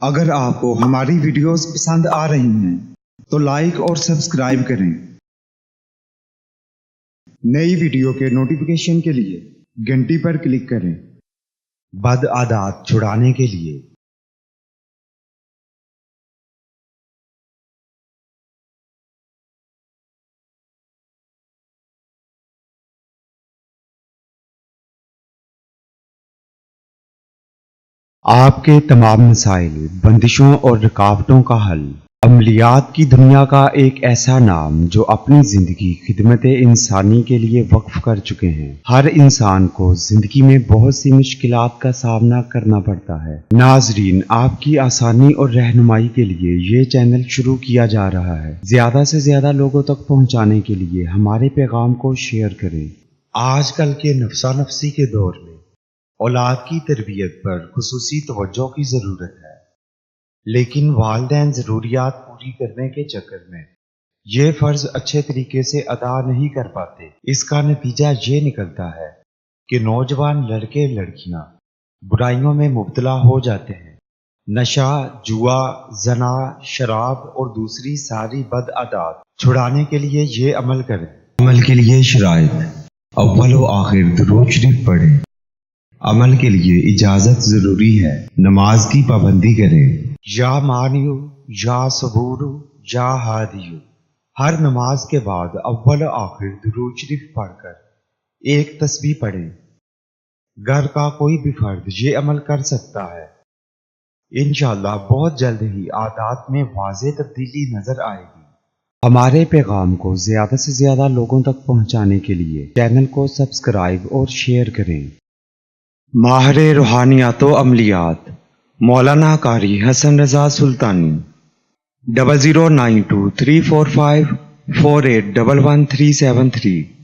اگر آپ کو ہماری ویڈیوز پسند آ رہی ہیں تو لائک اور سبسکرائب کریں۔ نئی ویڈیو کے نوٹیفیکیشن کے لیے گھنٹی پر کلک کریں۔ بد عادات چھڑانے کے لیے آپ کے تمام مسائل، بندشوں اور رکاوٹوں کا حل۔ عملیات کی دنیا کا ایک ایسا نام جو اپنی زندگی خدمت انسانی کے لیے وقف کر چکے ہیں۔ ہر انسان کو زندگی میں بہت سی مشکلات کا سامنا کرنا پڑتا ہے۔ ناظرین، آپ کی آسانی اور رہنمائی کے لیے یہ چینل شروع کیا جا رہا ہے۔ زیادہ سے زیادہ لوگوں تک پہنچانے کے لیے ہمارے پیغام کو شیئر کریں۔ آج کل کے نفسا نفسی کے دور میں اولاد کی تربیت پر خصوصی توجہ کی ضرورت ہے، لیکن والدین ضروریات پوری کرنے کے چکر میں یہ فرض اچھے طریقے سے ادا نہیں کر پاتے۔ اس کا نتیجہ یہ نکلتا ہے کہ نوجوان لڑکے لڑکیاں برائیوں میں مبتلا ہو جاتے ہیں۔ نشہ، جوا، زنا، شراب اور دوسری ساری بد عادات چھڑانے کے لیے یہ عمل کریں۔ عمل کے لیے شرائط: اول و آخر درود شریف پڑھیں۔ عمل کے لیے اجازت ضروری ہے۔ نماز کی پابندی کریں۔ یا مانیو، یا صبورو، یا ہادیو۔ ہر نماز کے بعد اول و آخر درود شریف پڑھ کر ایک تسبیح پڑھیں۔ گھر کا کوئی بھی فرد یہ عمل کر سکتا ہے۔ انشاءاللہ بہت جلد ہی عادات میں واضح تبدیلی نظر آئے گی۔ ہمارے پیغام کو زیادہ سے زیادہ لوگوں تک پہنچانے کے لیے چینل کو سبسکرائب اور شیئر کریں۔ ماہر روحانیات و عملیات مولانا قاری حسن رضا سلطانی 00923454811373